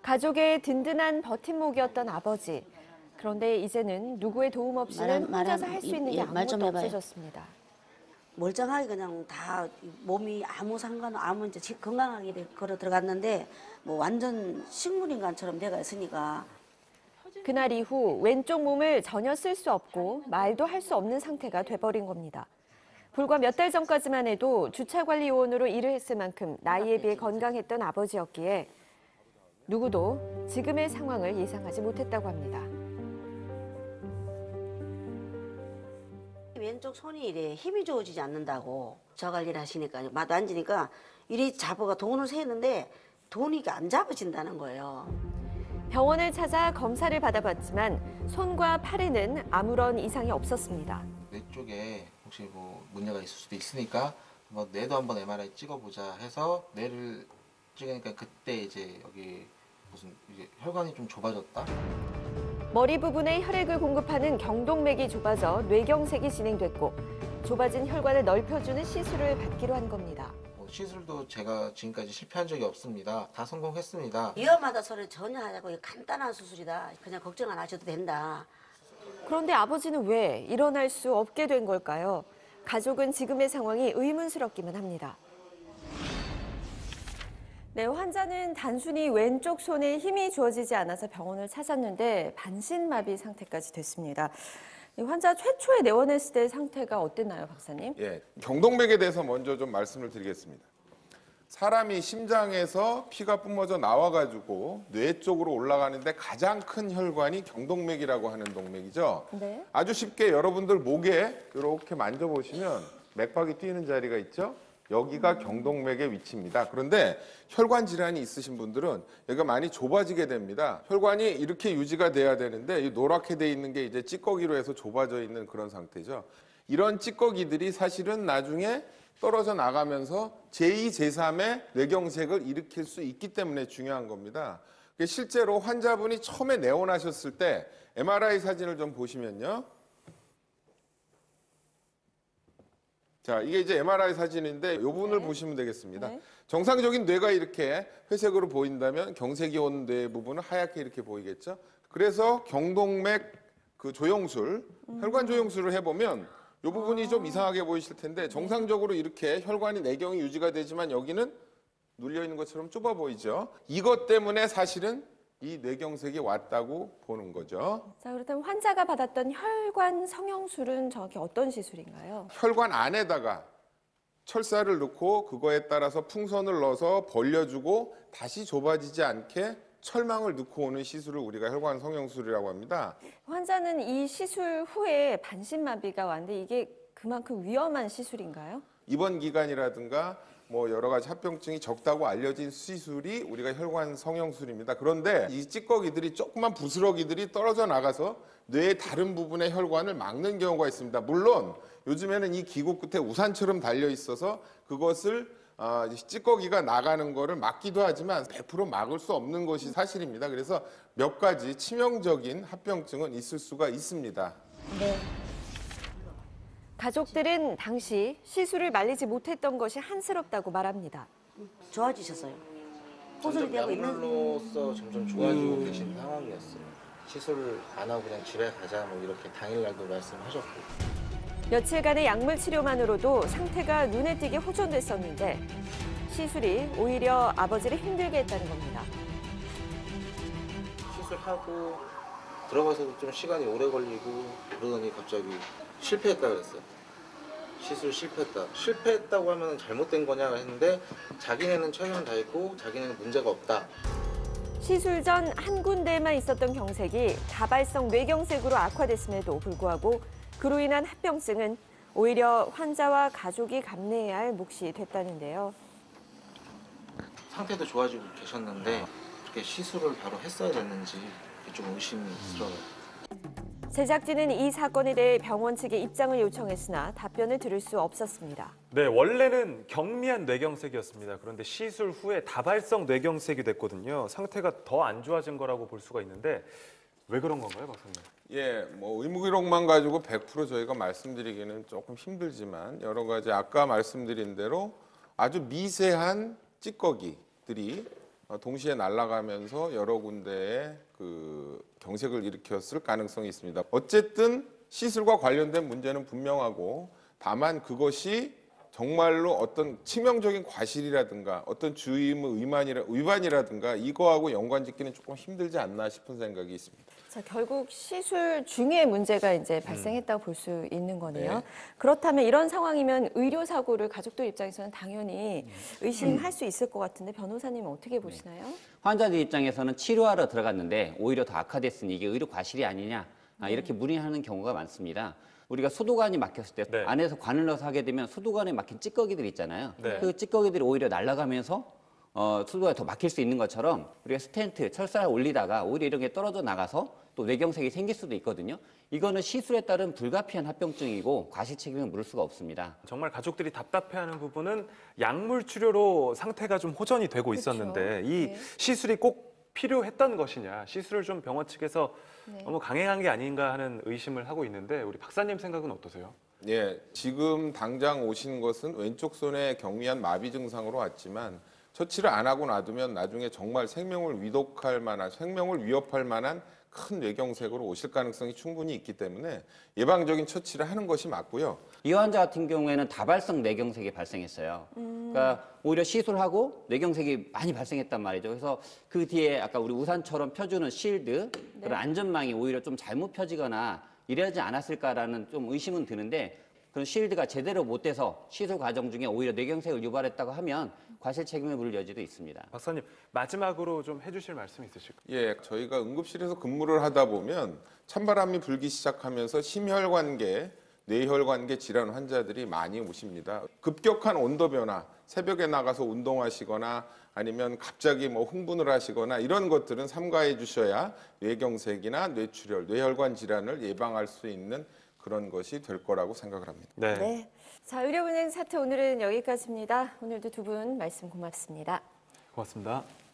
가족의 든든한 버팀목이었던 아버지. 그런데 이제는 누구의 도움 없이는 혼자서 할 수 있는 게 아무것도 없어졌습니다. 멀쩡하게 그냥 다 몸이 아무 이제 건강하게 걸어 들어갔는데 뭐 완전 식물인간처럼 돼가 있으니까. 그날 이후 왼쪽 몸을 전혀 쓸 수 없고 말도 할 수 없는 상태가 돼버린 겁니다. 불과 몇 달 전까지만 해도 주차관리요원으로 일을 했을 만큼 나이에 비해 건강했던 아버지였기에 누구도 지금의 상황을 예상하지 못했다고 합니다. 왼쪽 손이 이래 힘이 좋아지지 않는다고 저관리를 하시니까 마도 앉으니까 이리 잡아가 돈을 세는데 돈이 안 잡아진다는 거예요. 병원을 찾아 검사를 받아봤지만 손과 팔에는 아무런 이상이 없었습니다. 뇌 쪽에 혹시 뭐 문제가 있을 수도 있으니까 뭐 뇌도 한번 MRI 찍어보자 해서 뇌를 찍으니까 그때 이제 여기 무슨 이제 혈관이 좀 좁아졌다. 머리 부분에 혈액을 공급하는 경동맥이 좁아져 뇌경색이 진행됐고 좁아진 혈관을 넓혀주는 시술을 받기로 한 겁니다. 시술도 제가 지금까지 실패한 적이 없습니다. 다 성공했습니다. 위험하다 소리 전혀 하자고 간단한 수술이다. 그냥 걱정 안 하셔도 된다. 그런데 아버지는 왜 일어날 수 없게 된 걸까요? 가족은 지금의 상황이 의문스럽기만 합니다. 네, 환자는 단순히 왼쪽 손에 힘이 주어지지 않아서 병원을 찾았는데 반신마비 상태까지 됐습니다. 환자 최초에 내원했을 때 상태가 어땠나요, 박사님? 예, 경동맥에 대해서 먼저 좀 말씀을 드리겠습니다. 사람이 심장에서 피가 뿜어져 나와가지고 뇌 쪽으로 올라가는데 가장 큰 혈관이 경동맥이라고 하는 동맥이죠. 네. 아주 쉽게 여러분들 목에 이렇게 만져보시면 맥박이 뛰는 자리가 있죠. 여기가 경동맥의 위치입니다. 그런데 혈관 질환이 있으신 분들은 여기가 많이 좁아지게 됩니다. 혈관이 이렇게 유지가 돼야 되는데 이 노랗게 돼 있는 게 이제 찌꺼기로 해서 좁아져 있는 그런 상태죠. 이런 찌꺼기들이 사실은 나중에 떨어져 나가면서 제2, 제3의 뇌경색을 일으킬 수 있기 때문에 중요한 겁니다. 실제로 환자분이 처음에 내원하셨을 때 MRI 사진을 좀 보시면요. 자, 이게 이제 MRI 사진인데 이 부분을 보시면 되겠습니다. 네. 정상적인 뇌가 이렇게 회색으로 보인다면 경색이 온 뇌 부분은 하얗게 이렇게 보이겠죠. 그래서 경동맥 그 조영술, 혈관 조영술을 해보면 이 부분이 좀 이상하게 보이실 텐데 정상적으로 이렇게 혈관이 내경이 유지가 되지만 여기는 눌려 있는 것처럼 좁아 보이죠. 이것 때문에 사실은 이 뇌경색이 왔다고 보는 거죠. 자, 그렇다면 환자가 받았던 혈관 성형술은 정확히 어떤 시술인가요? 혈관 안에다가 철사를 넣고 그거에 따라서 풍선을 넣어서 벌려주고 다시 좁아지지 않게 철망을 넣고 오는 시술을 우리가 혈관 성형술이라고 합니다. 환자는 이 시술 후에 반신마비가 왔는데 이게 그만큼 위험한 시술인가요? 입원 기간이라든가 뭐 여러 가지 합병증이 적다고 알려진 시술이 우리가 혈관 성형술입니다. 그런데 이 찌꺼기들이 조그만 부스러기들이 떨어져 나가서 뇌의 다른 부분의 혈관을 막는 경우가 있습니다. 물론 요즘에는 이 기구 끝에 우산처럼 달려 있어서 그것을 찌꺼기가 나가는 거를 막기도 하지만 100% 막을 수 없는 것이 사실입니다. 그래서 몇 가지 치명적인 합병증은 있을 수가 있습니다. 네. 가족들은 당시 시술을 말리지 못했던 것이 한스럽다고 말합니다. 좋아지셨어요. 호소리 되고 있는. 약물로서 점점 좋아지고 계신 상황이었어요. 시술 안 하고 그냥 집에 가자 뭐 이렇게 당일날도 말씀하셨고. 며칠간의 약물 치료만으로도 상태가 눈에 띄게 호전됐었는데 시술이 오히려 아버지를 힘들게 했다는 겁니다. 시술하고 들어가서도 좀 시간이 오래 걸리고 그러더니 갑자기 실패했다 그랬어요. 시술 실패했다. 실패했다고 하면 잘못된 거냐 했는데 자기네는 최선을 다했고 자기네는 문제가 없다. 시술 전 한 군데에만 있었던 경색이 다발성 뇌경색으로 악화됐음에도 불구하고 그로 인한 합병증은 오히려 환자와 가족이 감내해야 할 몫이 됐다는데요. 상태도 좋아지고 계셨는데 그렇게 시술을 바로 했어야 됐는지 좀 의심스러워요. 제작진은 이 사건에 대해 병원 측에 입장을 요청했으나 답변을 들을 수 없었습니다. 네, 원래는 경미한 뇌경색이었습니다. 그런데 시술 후에 다발성 뇌경색이 됐거든요. 상태가 더 안 좋아진 거라고 볼 수가 있는데 왜 그런 건가요, 박사님? 예, 뭐 의무기록만 가지고 100% 저희가 말씀드리기는 조금 힘들지만 여러 가지 아까 말씀드린 대로 아주 미세한 찌꺼기들이 동시에 날아가면서 여러 군데에 그 경색을 일으켰을 가능성이 있습니다. 어쨌든 시술과 관련된 문제는 분명하고 다만 그것이 정말로 어떤 치명적인 과실이라든가 어떤 주의 의무 위반이라든가 이거하고 연관짓기는 조금 힘들지 않나 싶은 생각이 있습니다. 자, 결국 시술 중에 문제가 이제 발생했다고 볼 수 있는 거네요. 네. 그렇다면 이런 상황이면 의료 사고를 가족들 입장에서는 당연히 의심할 수 있을 것 같은데 변호사님은 어떻게 보시나요? 환자들 입장에서는 치료하러 들어갔는데 오히려 더 악화됐으니 이게 의료 과실이 아니냐 이렇게 문의하는 경우가 많습니다. 우리가 소도관이 막혔을 때 네. 안에서 관을 넣어서 하게 되면 소도관에 막힌 찌꺼기들 있잖아요. 네. 그 찌꺼기들이 오히려 날아가면서 소도관이 더 막힐 수 있는 것처럼 우리가 스텐트, 철사를 올리다가 오히려 이런 게 떨어져 나가서 또 뇌경색이 생길 수도 있거든요. 이거는 시술에 따른 불가피한 합병증이고 과실 책임을 물을 수가 없습니다. 정말 가족들이 답답해하는 부분은 약물 치료로 상태가 좀 호전이 되고 그렇죠. 있었는데 이 네. 시술이 꼭 필요했던 것이냐, 시술을 좀 병원 측에서 네. 너무 강행한 게 아닌가 하는 의심을 하고 있는데 우리 박사님 생각은 어떠세요? 예, 지금 당장 오신 것은 왼쪽 손에 경미한 마비 증상으로 왔지만 처치를 안 하고 놔두면 나중에 정말 생명을 위독할 만한, 생명을 위협할 만한 큰 뇌경색으로 오실 가능성이 충분히 있기 때문에 예방적인 처치를 하는 것이 맞고요. 이 환자 같은 경우에는 다발성 뇌경색이 발생했어요. 그러니까 오히려 시술하고 뇌경색이 많이 발생했단 말이죠. 그래서 그 뒤에 아까 우리 우산처럼 펴주는 실드, 그런 안전망이 오히려 좀 잘못 펴지거나 이러지 않았을까라는 좀 의심은 드는데 그런 실드가 제대로 못 돼서 시술 과정 중에 오히려 뇌경색을 유발했다고 하면 과실 책임을 물을 여지도 있습니다. 박사님 마지막으로 좀 해주실 말씀 있으실까요? 예, 저희가 응급실에서 근무를 하다 보면 찬바람이 불기 시작하면서 심혈관계, 뇌혈관계 질환 환자들이 많이 오십니다. 급격한 온도 변화, 새벽에 나가서 운동하시거나 아니면 갑자기 뭐 흥분을 하시거나 이런 것들은 삼가해 주셔야 뇌경색이나 뇌출혈, 뇌혈관 질환을 예방할 수 있는 그런 것이 될 거라고 생각을 합니다. 네. 자, 의료은행 사태 오늘은 여기까지입니다. 오늘도 두 분 말씀 고맙습니다. 고맙습니다.